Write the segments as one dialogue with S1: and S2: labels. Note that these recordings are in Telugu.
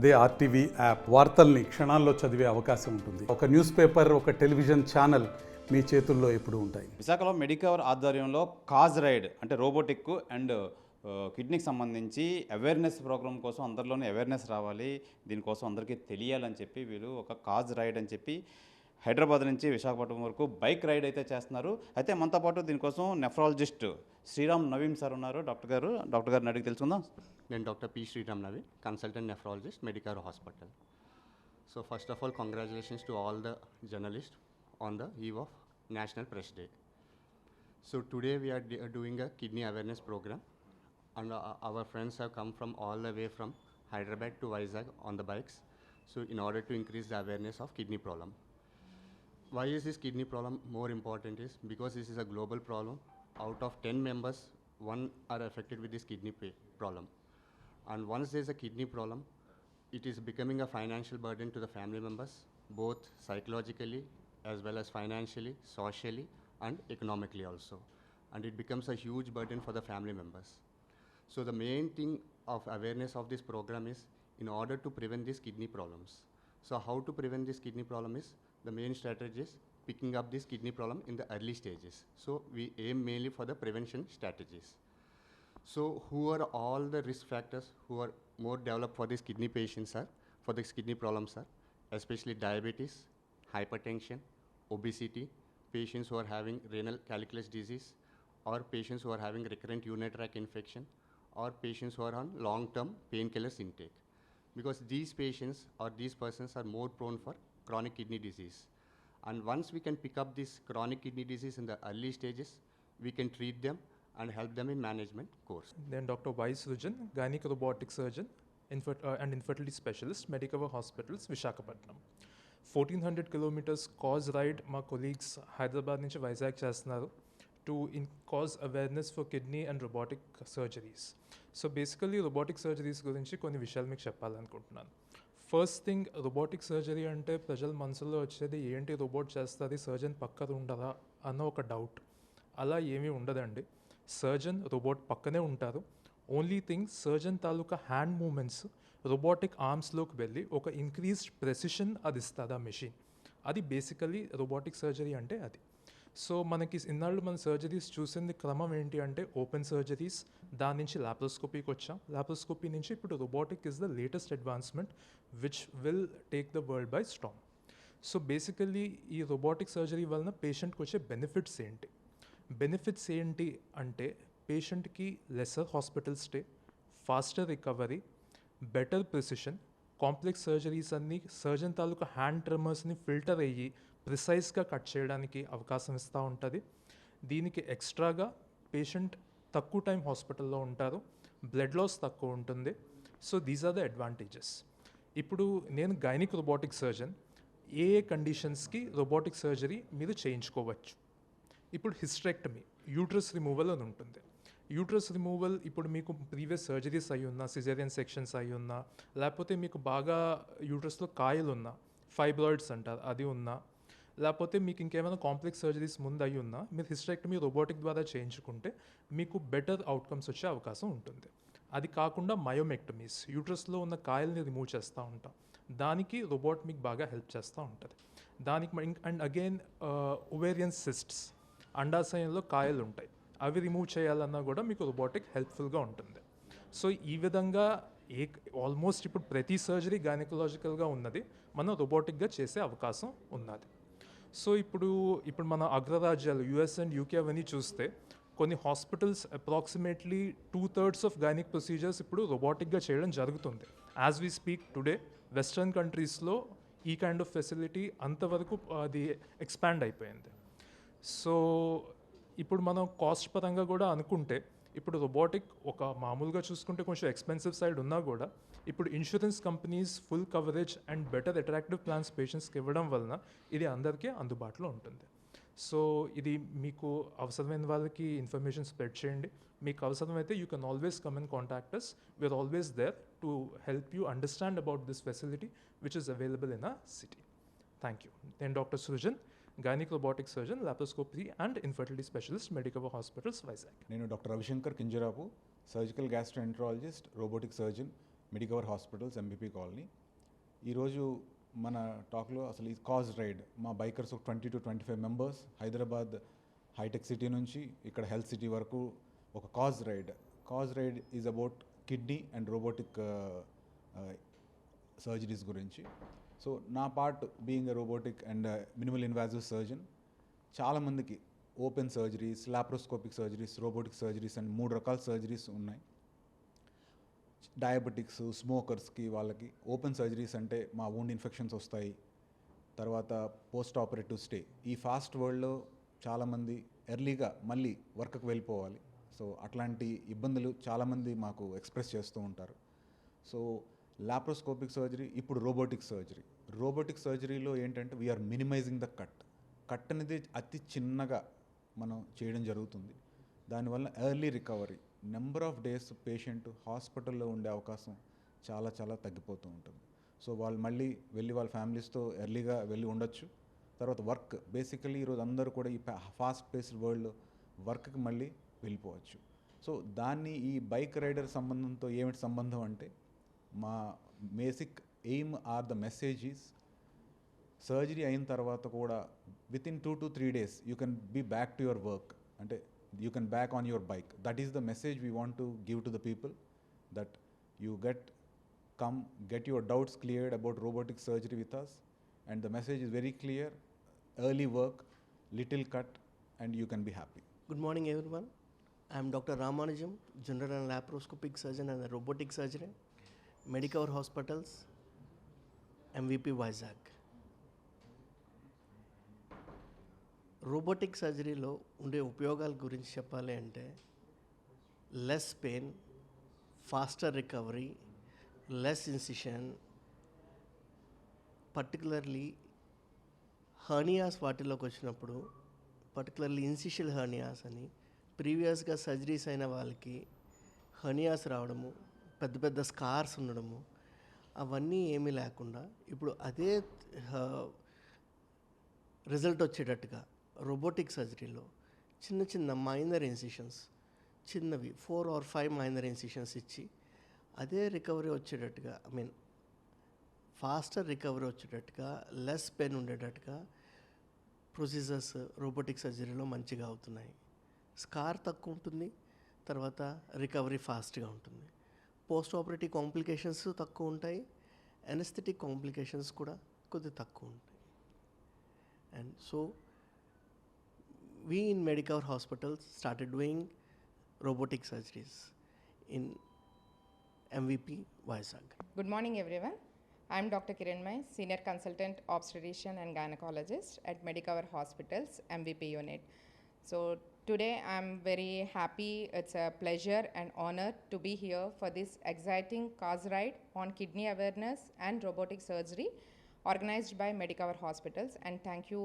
S1: అదే ఆర్టీవీ యాప్ వార్తల్ని క్షణాల్లో చదివే అవకాశం ఉంటుంది. ఒక న్యూస్ పేపర్, ఒక టెలివిజన్ ఛానల్ మీ చేతుల్లో ఎప్పుడూ ఉంటాయి.
S2: విశాఖలో మెడికవర్ ఆధ్వర్యంలో కాజ్ రైడ్ అంటే రోబోటిక్ అండ్ కిడ్నీకి సంబంధించి అవేర్నెస్ ప్రోగ్రామ్ కోసం అందరిలోనే అవేర్నెస్ రావాలి, దీనికోసం అందరికీ తెలియాలని చెప్పి వీళ్ళు ఒక కాజ్ రైడ్ అని చెప్పి హైదరాబాద్ నుంచి విశాఖపట్నం వరకు బైక్ రైడ్ అయితే చేస్తున్నారు. అయితే మనతో పాటు దీనికోసం నెఫ్రాలజిస్ట్ శ్రీరామ్ నవీన్ సార్ ఉన్నారు. డాక్టర్ గారిని అడిగి తెలుసుకుందాం.
S3: నేను doctor P Sriram Naveen, consultant nephrologist, Medicare Hospital. So first of all, congratulations to all the journalists on the eve of National Press Day. So today we are doing a kidney awareness program, and our friends have come from all the way from Hyderabad to Vizag on the bikes. So in order to increase the awareness of kidney problem. Why is this kidney problem more important is because this is a global problem. Out of 10 members, 1 are affected with this kidney problem. And once there is a kidney problem, it is becoming a financial burden to the family members, both psychologically as well as financially, socially and economically also. And it becomes a huge burden for the family members. So the main thing of awareness of this program is in order to prevent these kidney problems. So how to prevent this kidney problem is the main strategy is picking up this kidney problem in the early stages. So we aim mainly for the prevention strategies. So who are all the risk factors who are more developed for these kidney patients are, for this kidney problems are, especially diabetes, hypertension, obesity, patients who are having renal calculus disease, or patients who are having recurrent urinary tract infection, or patients who are on long-term painkillers intake. Because these patients or these persons are more prone for chronic kidney disease. And once we can pick up this chronic kidney disease in the early stages, we can treat them and help them in management course.
S4: Then Dr. Y. Sujan, gynec robotic surgeon and infertility specialist, Medicare Hospitals, Visakhapatnam. 1400 kilometers cause ride మా కొలీగ్స్ హైదరాబాద్ నుంచి వైజాగ్ చేస్తున్నారు to cause awareness for kidney and robotic surgeries. So basically robotic surgeries గురించి కొన్ని విషయాలు మీకు చెప్పాలనుకుంటున్నాను. ఫస్ట్ థింగ్, రోబోటిక్ సర్జరీ అంటే ప్రజల మనసులో వచ్చేది ఏంటి, రోబోట్ చేస్తుంది, సర్జన్ పక్కన ఉండదా అన్న ఒక డౌట్. అలా ఏమీ ఉండదండి. సర్జన్ రోబోట్ పక్కనే ఉంటారు. ఓన్లీ థింగ్, సర్జన్ తాలూకా హ్యాండ్ మూమెంట్స్ రోబోటిక్ ఆర్మ్స్లోకి వెళ్ళి ఒక ఇంక్రీజ్డ్ ప్రెసిషన్ అది ఇస్తుంది ఆ మెషిన్. అది బేసికలీ రోబోటిక్ సర్జరీ అంటే అది. సో మనకి ఇన్నాళ్ళు మన సర్జరీస్ చూసింది క్రమం ఏంటి అంటే ఓపెన్ సర్జరీస్, దాని నుంచి లాప్రోస్కోపీకి వచ్చాం. లాప్రోస్కోపీ నుంచి ఇప్పుడు robotic is the latest advancement which will take the world by storm. So basically ఈ రోబోటిక్ సర్జరీ వలన పేషెంట్కి వచ్చే బెనిఫిట్స్ ఏంటి? బెనిఫిట్స్ ఏంటి అంటే పేషెంట్కి lesser hospital stay, faster recovery, better precision, complex surgeries అన్నీ సర్జన్ తాలూకా హ్యాండ్ ట్రిమ్మర్స్ని ఫిల్టర్ అయ్యి ప్రిసైజ్గా కట్ చేయడానికి అవకాశం ఇస్తూ ఉంటుంది. దీనికి ఎక్స్ట్రాగా పేషెంట్ తక్కువ టైం హాస్పిటల్లో ఉంటారు, బ్లడ్ లాస్ తక్కువ ఉంటుంది. So these are the advantages. ఇప్పుడు నేను గైనిక్ రోబోటిక్ సర్జన్, ఏ కండిషన్స్కి రోబోటిక్ సర్జరీ మీరు చేయించుకోవచ్చు. ఇప్పుడు హిస్టరెక్టమీ, యూట్రస్ రిమూవల్ అని ఉంటుంది. యూట్రస్ రిమూవల్ ఇప్పుడు మీకు ప్రీవియస్ సర్జరీస్ అయి ఉన్నా, సిజేరియన్ సెక్షన్స్ అయి ఉన్నా, లేకపోతే మీకు బాగా యూట్రస్లో కాయలు ఉన్నా, ఫైబ్రాయిడ్స్ అంటారు అది ఉన్నా, లేకపోతే మీకు ఇంకేమైనా కాంప్లెక్స్ సర్జరీస్ ముందు అయి ఉన్నా, మీరు హిస్టరెక్టమీ రోబోటిక్ ద్వారా చేయించుకుంటే మీకు బెటర్ అవుట్కమ్స్ వచ్చే అవకాశం ఉంటుంది. అది కాకుండా మయోమెక్టమీస్, యూట్రస్లో ఉన్న కాయల్ని రిమూవ్ చేస్తూ ఉంటాం, దానికి రోబోట్ మీకు బాగా హెల్ప్ చేస్తూ ఉంటుంది. దానికి అండ్ అగైన్ ఒవేరియన్ సిస్ట్స్, అండాశయంలో కాయలు ఉంటాయి, అవి రిమూవ్ చేయాలన్నా కూడా మీకు రోబోటిక్ హెల్ప్ఫుల్గా ఉంటుంది. సో ఈ విధంగా ఆల్మోస్ట్ ఇప్పుడు ప్రతి సర్జరీ గైనకలాజికల్గా ఉన్నది మనం రోబోటిక్గా చేసే అవకాశం ఉన్నది. సో ఇప్పుడు మన అగ్రరాజ్యాలు యుఎస్ అండ్ యూకే అవన్నీ చూస్తే కొన్ని hospitals approximately 2/3 of gynaec procedures ఇప్పుడు రోబోటిక్గా చేయడం జరుగుతుంది. As we speak today western కంట్రీస్లో ఈ కైండ్ ఆఫ్ ఫెసిలిటీ అంతవరకు అది ఎక్స్పాండ్ అయిపోయింది. సో ఇప్పుడు మనం కాస్ట్ పరంగా కూడా అనుకుంటే ఇప్పుడు రోబోటిక్ ఒక మామూలుగా చూసుకుంటే కొంచెం ఎక్స్పెన్సివ్ సైడ్ ఉన్నా కూడా ఇప్పుడు insurance companies full coverage and better attractive plans పేషెంట్స్కి ఇవ్వడం వలన ఇది అందరికీ అందుబాటులో ఉంటుంది. సో ఇది మీకు అవసరమైన వాళ్ళకి ఇన్ఫర్మేషన్ స్ప్రెడ్ చేయండి. మీకు అవసరమైతే you can always come and contact us. We are always there to help you understand about this facility which is available in a city. Thank you. నేను doctor Srujan, gynaec robotic surgeon, laparoscopy and infertility specialist, Medicover hospitals, Vizag.
S5: నేను doctor Ravishankar Kinjarapu, surgical gastroenterologist, robotic surgeon, Medicover hospitals MVP colony. ఈరోజు మన టాక్లో అసలు ఈ కాజ్ రైడ్ మా బైకర్స్ ఒక 20 to 25 members Hyderabad hitech city నుంచి ఇక్కడ హెల్త్ సిటీ వరకు ఒక cause ride is about kidney and robotic surgeries గురించి. సో నా part being a robotic and minimal invasive surgeon, చాలామందికి open surgeries, laparoscopic surgeries, robotic surgeries అని 3 రకాల సర్జరీస్ ఉన్నాయి. డయాబెటిక్స్, స్మోకర్స్కి వాళ్ళకి ఓపెన్ సర్జరీస్ అంటే మా వూండ్ ఇన్ఫెక్షన్స్ వస్తాయి, తర్వాత పోస్ట్ ఆపరేటివ్ స్టే. ఈ ఫాస్ట్ వరల్డ్లో చాలామంది ఎర్లీగా మళ్ళీ వర్క్కి వెళ్ళిపోవాలి. సో అట్లాంటి ఇబ్బందులు చాలామంది మాకు ఎక్స్ప్రెస్ చేస్తూ ఉంటారు. సో లాప్రోస్కోపిక్ సర్జరీ, ఇప్పుడు రోబోటిక్ సర్జరీలో ఏంటంటే వీఆర్ మినిమైజింగ్ ద కట్ అనేది అతి చిన్నగా మనం చేయడం జరుగుతుంది. దానివల్ల early recovery, number of days patient హాస్పిటల్లో ఉండే అవకాశం చాలా చాలా తగ్గిపోతూ ఉంటుంది. సో వాళ్ళు మళ్ళీ వెళ్ళి వాళ్ళ ఫ్యామిలీస్తో ఎర్లీగా వెళ్ళి ఉండొచ్చు. తర్వాత వర్క్, బేసికలీ ఈరోజు అందరూ కూడా ఈ ఫాస్ట్ పేస్డ్ వరల్డ్లో వర్క్కి మళ్ళీ వెళ్ళిపోవచ్చు. సో దాన్ని ఈ బైక్ రైడర్ సంబంధంతో ఏమిటి సంబంధం అంటే, మా basic aim or the message is surgery అయిన తర్వాత కూడా within 2 to 3 days you can be back to your work, అంటే you can back on your bike. That is the message we want to give to the people, that you get your doubts cleared about robotic surgery with us, and the message is very clear: early work, little cut, and you can be happy.
S6: Good morning, everyone. I am Dr. Ramanujam, General and Laparoscopic Surgeon and a Robotic Surgeon, Medicover Hospitals, MVP Vizag. Robotic సర్జరీలో ఉండే ఉపయోగాల గురించి చెప్పాలి అంటే, less pain, faster recovery, less incision, particularly hernias వాటిలోకి వచ్చినప్పుడు, పర్టికులర్లీ ఇన్సిషియల్ హర్నియాస్ అని, ప్రీవియస్గా సర్జరీస్ అయిన వాళ్ళకి హర్నియాస్ రావడము, పెద్ద పెద్ద స్కార్స్ ఉండడము, అవన్నీ ఏమీ లేకుండా ఇప్పుడు అదే రిజల్ట్ వచ్చేటట్టుగా రోబోటిక్ సర్జరీలో చిన్న చిన్న మైనర్ ఇన్సిషన్స్, చిన్నవి 4 or 5 మైనర్ ఇన్సిషన్స్ ఇచ్చి అదే రికవరీ వచ్చేటట్టుగా, ఫాస్టర్ రికవరీ వచ్చేటట్టుగా, లెస్ పెయిన్ ఉండేటట్టుగా ప్రొసీజర్స్ రోబోటిక్ సర్జరీలో మంచిగా అవుతున్నాయి. స్కార్ తక్కువ ఉంటుంది, తర్వాత రికవరీ ఫాస్ట్గా ఉంటుంది. పోస్ట్ ఆపరేటివ్ కాంప్లికేషన్స్ తక్కువ ఉంటాయి, ఎనస్థెటిక్ కాంప్లికేషన్స్ కూడా కొద్దిగా తక్కువ ఉంటాయి. And so we in Medicover Hospitals started doing robotic surgeries in MVP Vizag.
S7: Good morning, everyone. I am Dr. Kiranmay, Senior Consultant Obstetrician and Gynecologist at Medicover Hospitals MVP unit. So today I am very happy. It's a pleasure and honor to be here for this exciting cause ride on kidney awareness and robotic surgery organized by Medicover Hospitals, and thank you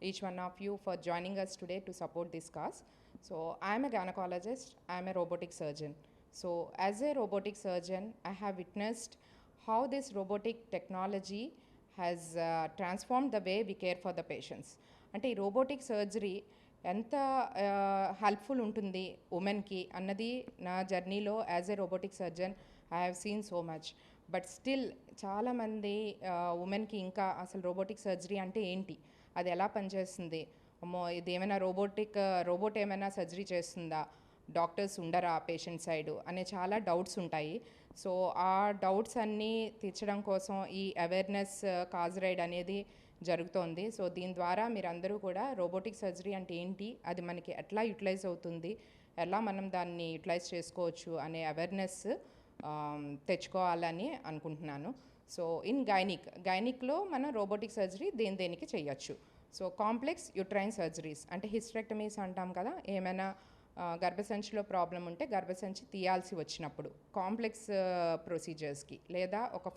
S7: each one of you for joining us today to support this cause. So I am a gynecologist, I am a robotic surgeon. So as a robotic surgeon, I have witnessed how this robotic technology has transformed the way we care for the patients. అంటే ఈ రోబోటిక్ సర్జరీ ఎంత హెల్ప్ఫుల్ ఉంటుంది ఉమెన్కి అన్నది నా జర్నీలో as a robotic surgeon I have seen so much. But still చాలామంది ఉమెన్కి ఇంకా అసలు రోబోటిక్ సర్జరీ అంటే ఏంటి, అది ఎలా పనిచేస్తుంది, అమ్మో ఇది ఏమైనా రోబోట్ ఏమైనా సర్జరీ చేస్తుందా, డాక్టర్స్ ఉండరా పేషెంట్ సైడ్ అనే చాలా డౌట్స్ ఉంటాయి. సో ఆ డౌట్స్ అన్నీ తీర్చడం కోసం ఈ అవేర్నెస్ కాజ్ రైడ్ అనేది జరుగుతోంది. సో దీని ద్వారా మీరందరూ కూడా రోబోటిక్ సర్జరీ అంటే ఏంటి, అది మనకి ఎట్లా యూటిలైజ్ అవుతుంది, ఎలా మనం దాన్ని యూటిలైజ్ చేసుకోవచ్చు అనే అవేర్నెస్ తెచ్చుకోవాలని అనుకుంటున్నాను. సో ఇన్ గైనిక్లో మనం రోబోటిక్ సర్జరీ దేనికి చేయొచ్చు. సో కాంప్లెక్స్ యూట్రైన్ సర్జరీస్ అంటే హిస్టరెక్టమీస్ అంటాం కదా, ఏమైనా గర్భసంచిలో ప్రాబ్లం ఉంటే గర్భసంచి తీయాల్సి వచ్చినప్పుడు కాంప్లెక్స్ ప్రొసీజర్స్కి, లేదా ఒక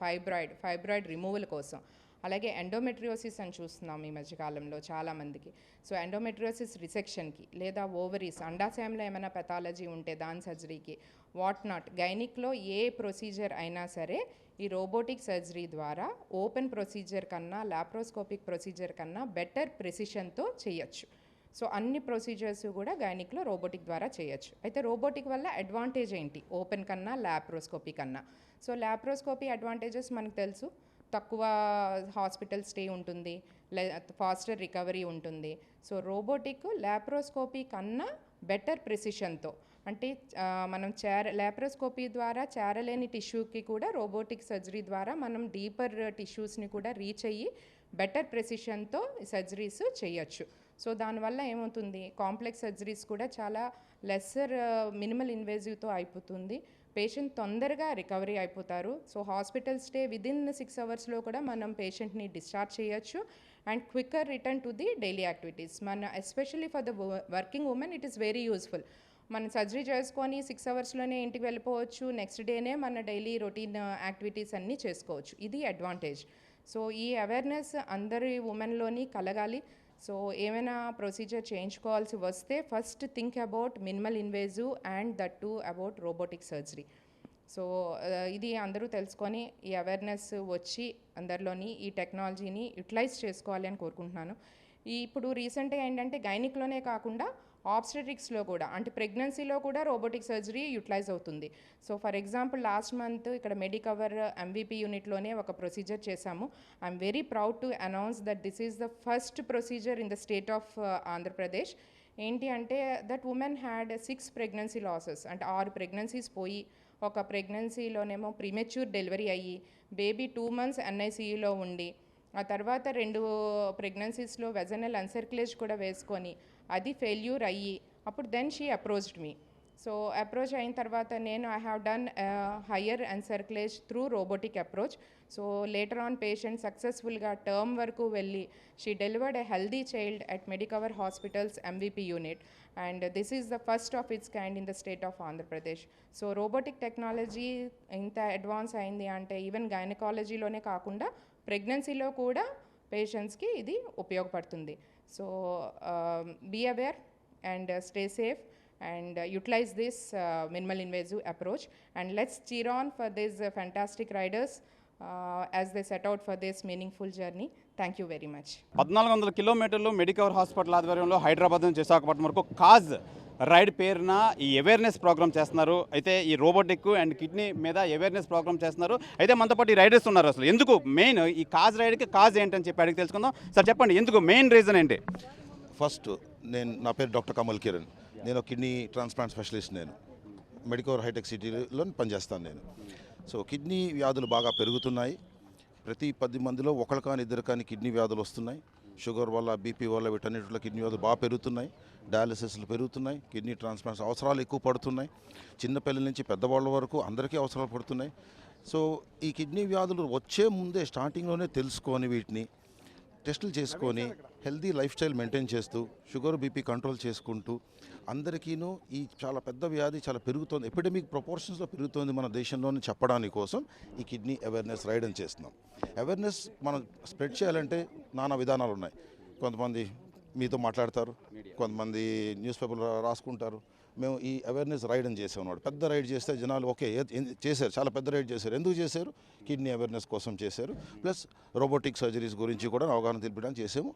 S7: ఫైబ్రాయిడ్ రిమూవల్ కోసం, అలాగే ఎండోమెట్రియోసిస్ అని చూస్తున్నాం ఈ మధ్యకాలంలో చాలామందికి. సో ఎండోమెట్రియోసిస్ రిసెక్షన్కి, లేదా ఓవరీస్ అండాశయంలో ఏమైనా పెథాలజీ ఉంటే దాని సర్జరీకి, వాట్ నాట్, గైనిక్లో ఏ ప్రొసీజర్ అయినా సరే ఈ రోబోటిక్ సర్జరీ ద్వారా ఓపెన్ ప్రొసీజర్ కన్నా లాప్రోస్కోపిక్ ప్రొసీజర్ కన్నా బెటర్ ప్రెసిషన్తో చేయొచ్చు. సో అన్ని ప్రొసీజర్స్ కూడా గైనిక్లో రోబోటిక్ ద్వారా చేయొచ్చు. అయితే రోబోటిక్ వల్ల అడ్వాంటేజ్ ఏంటి ఓపెన్ కన్నా లాప్రోస్కోపీ కన్నా? సో ల్యాప్రోస్కోపీ అడ్వాంటేజెస్ మనకు తెలుసు, తక్కువ హాస్పిటల్ స్టే ఉంటుంది, ఫాస్టర్ రికవరీ ఉంటుంది. సో రోబోటిక్ ల్యాప్రోస్కోపీ కన్నా బెటర్ ప్రిసిషన్తో, అంటే మనం ల్యాప్రోస్కోపీ ద్వారా చేరలేని టిష్యూకి కూడా రోబోటిక్ సర్జరీ ద్వారా మనం డీపర్ టిష్యూస్ని కూడా రీచ్ అయ్యి బెటర్ ప్రెసిషన్తో సర్జరీస్ చేయొచ్చు. సో దానివల్ల ఏమవుతుంది, కాంప్లెక్స్ సర్జరీస్ కూడా చాలా లెస్సర్ మినిమల్ ఇన్వేజివ్తో అయిపోతుంది, పేషెంట్ తొందరగా రికవరీ అయిపోతారు. సో హాస్పిటల్ స్టే విదిన్ 6 అవర్స్లో కూడా మనం పేషెంట్ని డిశ్చార్జ్ చేయొచ్చు and quicker return to the daily activities. మన especially for the working women it is very useful. మనం సర్జరీ చేసుకొని 6 అవర్స్లోనే ఇంటికి వెళ్ళిపోవచ్చు, నెక్స్ట్ డేనే మన డైలీ రొటీన్ యాక్టివిటీస్ అన్నీ చేసుకోవచ్చు. ఇది అడ్వాంటేజ్. సో ఈ అవేర్నెస్ అందరి ఉమెన్లోని కలగాలి. సో ఏమైనా ప్రొసీజర్ చేయించుకోవాల్సి వస్తే first think about minimal invasive and that to about robotic surgery. So ఇది అందరూ తెలుసుకొని ఈ అవేర్నెస్ వచ్చి అందరిలోని ఈ టెక్నాలజీని యూటిలైజ్ చేసుకోవాలి అని కోరుకుంటున్నాను. ఇప్పుడు రీసెంట్గా ఏంటంటే గైనిక్లోనే కాకుండా ఆబ్స్టెట్రిక్స్లో కూడా, అంటే ప్రెగ్నెన్సీలో కూడా రోబోటిక్ సర్జరీ యూటిలైజ్ అవుతుంది. So for example last month ఇక్కడ మెడికవర్ MVP యూనిట్లోనే ఒక ప్రొసీజర్ చేశాము. I'm very proud to announce that this is the first procedure in the state of Andhra Pradesh. ఏంటి అంటే that women had 6 pregnancy losses, అంటే 6 ప్రెగ్నెన్సీస్ పోయి ఒక ప్రెగ్నెన్సీలోనేమో ప్రీమెచ్యూర్ డెలివరీ అయ్యి బేబీ 2 months NICUలో ఉండి ఆ తర్వాత 2 ప్రెగ్నెన్సీస్లో వెజనల్ అన్సర్క్యులేజ్ కూడా వేసుకొని అది ఫెయిల్యూర్ అయ్యి అప్పుడు then she approached me. So approach అయిన తర్వాత నేను I have done higher cerclage through robotic approach. So later on patient సక్సెస్ఫుల్గా టర్మ్ వరకు వెళ్ళి she delivered a healthy child at Medicover hospitals MVP unit and this is the first of its kind in the state of Andhra Pradesh. So robotic technology ఇంత అడ్వాన్స్ అయింది అంటే ఈవెన్ గైనకాలజీలోనే కాకుండా ప్రెగ్నెన్సీలో కూడా పేషెంట్స్కి ఇది ఉపయోగపడుతుంది. So be aware and stay safe and utilize this minimal invasive approach, and let's cheer on for these fantastic riders as they set out for this meaningful journey. Thank you very much.
S2: 1400 కిలోమీటర్లు మెడికవర్ హాస్పిటల్ ఆధ్వర్యంలో హైదరాబాద్ నుంచి విశాఖపట్నం వరకు కాజ్ రైడ్ పేరున ఈ అవేర్నెస్ ప్రోగ్రామ్ చేస్తున్నారు. అయితే ఈ రోబోటిక్ అండ్ కిడ్నీ మీద అవేర్నెస్ ప్రోగ్రామ్ చేస్తున్నారు. అయితే మనతో పాటు ఈ రైడర్స్ ఉన్నారు. అసలు ఎందుకు మెయిన్ ఈ కాజ్ రైడ్కి కాజ్ ఏంటని చెప్పి అడిగి తెలుసుకుందాం. సార్ చెప్పండి, ఎందుకు మెయిన్ రీజన్ ఏంటి?
S8: ఫస్ట్ నా పేరు డాక్టర్ కమల్ కిరణ్. నేను కిడ్నీ ట్రాన్స్ప్లాంట్ స్పెషలిస్ట్. నేను మెడికవర్ హైటెక్ సిటీలో పనిచేస్తాను నేను. సో కిడ్నీ వ్యాధులు బాగా పెరుగుతున్నాయి. ప్రతి 10 మందిలో ఒకరు కానీ 2 కానీ కిడ్నీ వ్యాధులు వస్తున్నాయి. షుగర్ వల్ల, BP వల్ల, వీటన్నిటిలో కిడ్నీ వ్యాధులు బాగా పెరుగుతున్నాయి. డయాలసిస్లు పెరుగుతున్నాయి. కిడ్నీ ట్రాన్స్ప్లాంట్స్ అవసరాలు ఎక్కువ పడుతున్నాయి. చిన్నపిల్లల నుంచి పెద్దవాళ్ళ వరకు అందరికీ అవసరాలు పడుతున్నాయి. సో ఈ కిడ్నీ వ్యాధులు వచ్చే ముందే స్టార్టింగ్లోనే తెలుసుకొని వీటిని టెస్టులు చేసుకొని హెల్దీ లైఫ్ స్టైల్ మెయింటైన్ చేస్తూ షుగర్ BP కంట్రోల్ చేసుకుంటూ అందరికీను ఈ చాలా పెద్ద వ్యాధి చాలా పెరుగుతోంది, ఎపిడమిక్ ప్రపోర్షన్స్లో పెరుగుతోంది మన దేశంలోని చెప్పడానికి కోసం ఈ కిడ్నీ అవేర్నెస్ రైడ్ అని చేస్తున్నాం. అవేర్నెస్ మనం స్ప్రెడ్ చేయాలంటే నానా విధానాలు ఉన్నాయి. కొంతమంది మీతో మాట్లాడతారు, కొంతమంది న్యూస్ పేపర్లో రాసుకుంటారు. మేము ఈ అవేర్నెస్ రైడ్ అని చేసామన్నమాట. పెద్ద రైడ్ చేస్తే జనాలు ఓకే చేశారు, చాలా పెద్ద రైడ్ చేశారు. ఎందుకు చేశారు? కిడ్నీ అవేర్నెస్ కోసం చేశారు. ప్లస్ రోబోటిక్ సర్జరీస్ గురించి కూడా అవగాహన తెలిపడానికి చేసాము.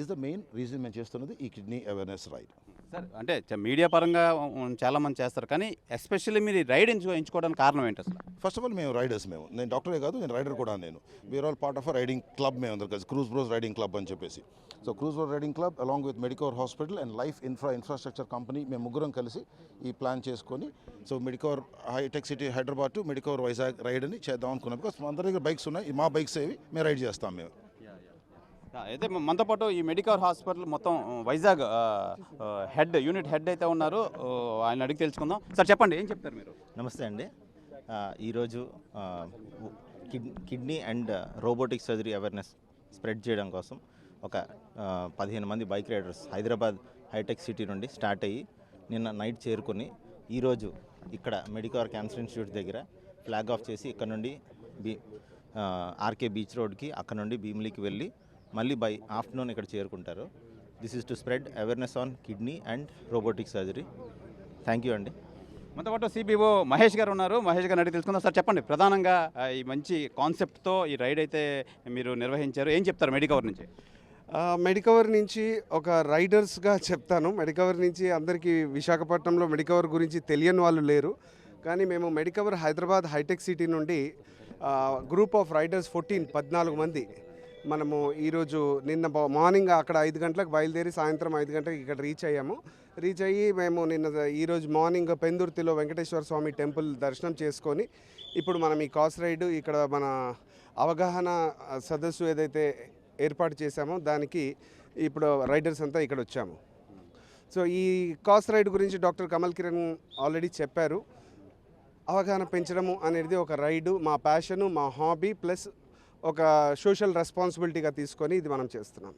S8: ఇస్ ద మెయిన్ రీజన్ మేము చేస్తున్నది ఈ కిడ్నీ అవేర్నెస్ రైడ్.
S2: సార్ అంటే మీడియా పరంగా చాలామంది చేస్తారు, కానీ ఎస్పెషల్లీ మీరు ఈ రైడ్ ఎంచుకోవడానికి కారణం ఏంటి అసలు?
S8: ఫస్ట్ ఆఫ్ ఆల్ మేము రైడర్స్. నేను డాక్టరే కాదు, నేను రైడర్ కూడా. We are all part of a riding club. మేము అందరు కలిసి క్రూజ్ బ్రోస్ రైడింగ్ క్లబ్ అని చెప్పేసి. So cruise bros riding club along with Medicover hospital and life infrastructure company మేము ముగ్గురం కలిసి ఈ ప్లాన్ చేసుకొని so Medicover hitech city Hyderabad to Medicover Vizag ride అని చేద్దాం అనుకున్నాం. బికాస్ మా అందరి దగ్గర బైక్స్ ఉన్నాయి, మా బైక్స్ ఏవి మేము రైడ్ చేస్తాం మేము.
S2: అయితే మనతో పాటు ఈ మెడికవర్ హాస్పిటల్ మొత్తం వైజాగ్ యూనిట్ హెడ్ అయితే ఉన్నారు. ఆయన అడిగి తెలుసుకుందాం. సార్ చెప్పండి, ఏం చెప్తారు మీరు?
S9: నమస్తే అండి. ఈరోజు kidney and robotic surgery awareness spread చేయడం కోసం ఒక 15 మంది bike riders Hyderabad hitech city నుండి స్టార్ట్ అయ్యి నిన్న నైట్ చేరుకొని ఈరోజు ఇక్కడ మెడికవర్ క్యాన్సర్ ఇన్స్టిట్యూట్ దగ్గర ఫ్లాగ్ ఆఫ్ చేసి ఇక్కడ నుండి ఆర్కే బీచ్ రోడ్కి, అక్కడ నుండి భీమిలీకి వెళ్ళి మళ్ళీ బై ఆఫ్టర్నూన్ ఇక్కడ చేరుకుంటారు. This is to spread awareness on kidney and robotic surgery. Thank you అండి.
S2: మనతో పాటు CBO మహేష్ గారు ఉన్నారు. మహేష్ గారు అడిగి తెలుసుకుందాం. సార్ చెప్పండి, ప్రధానంగా ఈ మంచి కాన్సెప్ట్తో ఈ రైడ్ అయితే మీరు నిర్వహించారు, ఏం చెప్తారు మెడికవర్ నుంచి?
S10: మెడికవర్ నుంచి ఒక రైడర్స్గా చెప్తాను. మెడికవర్ నుంచి అందరికీ విశాఖపట్నంలో మెడికవర్ గురించి తెలియని వాళ్ళు లేరు. కానీ మేము మెడికవర్ హైదరాబాద్ హైటెక్ సిటీ నుండి గ్రూప్ ఆఫ్ రైడర్స్ 14 మంది మనము ఈరోజు నిన్న మార్నింగ్ అక్కడ 5 గంటలకు బయలుదేరి సాయంత్రం 5 గంటలకు ఇక్కడ రీచ్ అయ్యి మేము ఈరోజు మార్నింగ్ పెందుర్తిలో వెంకటేశ్వర స్వామి టెంపుల్ దర్శనం చేసుకొని ఇప్పుడు మనం ఈ కాస్ రైడ్ ఇక్కడ మన అవగాహన సదస్సు ఏదైతే ఏర్పాటు చేశామో దానికి ఇప్పుడు రైడర్స్ అంతా ఇక్కడ వచ్చాము. సో ఈ కాస్ రైడ్ గురించి డాక్టర్ కమల్ కిరణ్ ఆల్రెడీ చెప్పారు. అవగాహన పెంచడము అనేది ఒక రైడు, మా ప్యాషను, మా హాబీ ప్లస్ ఒక సోషల్ రెస్పాన్సిబిలిటీగా తీసుకొని ఇది మనం చేస్తున్నాం.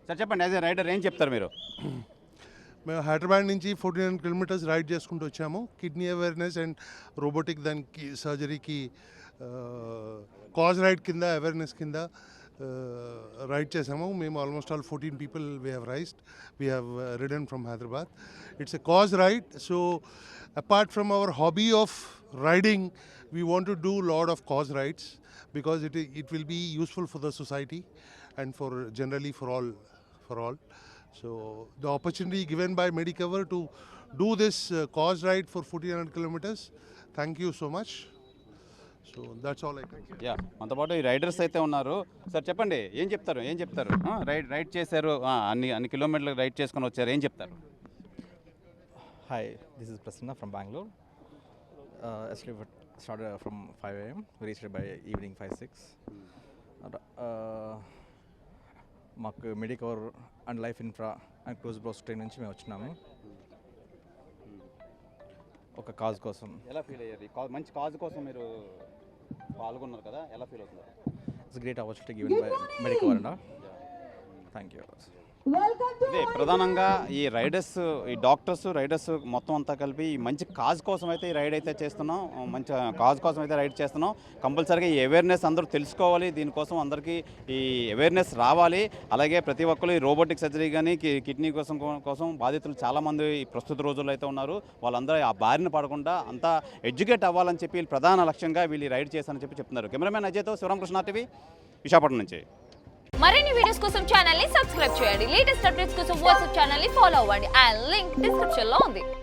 S2: సార్ చెప్పండి, యాజ్ ఏ రైడర్ ఏం చెప్తారు మీరు?
S11: మేము హైదరాబాద్ నుంచి 1400 కిలోమీటర్స్ రైడ్ చేసుకుంటూ వచ్చాము. కిడ్నీ అవేర్నెస్ అండ్ రోబోటిక్ దానికి సర్జరీకి కాజ్ రైడ్ కింద అవేర్నెస్ కింద రైడ్ చేసాము. మేము almost all 14 people we have ridden from Hyderabad. It's a cause ride, so apart from our hobby of riding, we want to do a lot of cause rides because it will be useful for the society and for generally for all. So the opportunity given by Medicover to do this cause ride for 1400 kilometers, thank you so much. So that's all.
S2: Yeah, మనతో పాటు ఈ రైడర్స్ అయితే ఉన్నారు. సార్ చెప్పండి, ఏం చెప్తారు? రైడ్ చేశారు, అన్ని కిలోమీటర్లు రైడ్ చేసుకొని వచ్చారు, ఏం చెప్తారు?
S12: Hi, this is Prasanna from Bangalore. Actually, we started from 5 a.m. We reached by evening 5-6. మాకు Medicover and life infra and cruise bros train నుంచి మేము వచ్చినాము ఒక కాజ్ కోసం.
S2: ఎలా ఫీల్ అయ్యారు? మంచి కాజ్ కోసం మీరు పాల్గొన్నారు కదా, ఎలా ఫీల్ అవుతున్నారు?
S12: It's great opportunity given by Medicover and thank you.
S2: ఇదే ప్రధానంగా ఈ రైడర్స్, ఈ డాక్టర్స్, రైడర్స్ మొత్తం అంతా కలిపి ఈ మంచి కాజ్ కోసం అయితే ఈ రైడ్ అయితే చేస్తున్నాం. మంచి కాజ్ కోసం అయితే రైడ్ చేస్తున్నాం. కంపల్సరీగా ఈ అవేర్నెస్ అందరూ తెలుసుకోవాలి, దీనికోసం అందరికీ ఈ అవేర్నెస్ రావాలి. అలాగే ప్రతి ఒక్కరు ఈ రోబోటిక్ సర్జరీ కానీ కిడ్నీ కోసం బాధితులు చాలామంది ఈ ప్రస్తుత రోజుల్లో అయితే ఉన్నారు. వాళ్ళందరూ ఆ బారిన పడకుండా అంతా ఎడ్యుకేట్ అవ్వాలని చెప్పి ప్రధాన లక్ష్యంగా వీళ్ళు రైడ్ చేస్తారని చెప్పి చెప్తున్నారు. కెమెరామెన్ అజయ్తో శివరామకృష్ణ టీవీ, విశాఖపట్నం నుంచి.
S13: మరిన్ని వీడియోస్ కోసం ఛానల్ ని సబ్స్క్రైబ్ చేయండి. లేటెస్ట్ అప్డేట్స్ కోసం వాట్సాప్ ఛానల్ ని ఫాలో అవ్వండి. ఆ లింక్ డిస్క్రిప్షన్ లో ఉంది.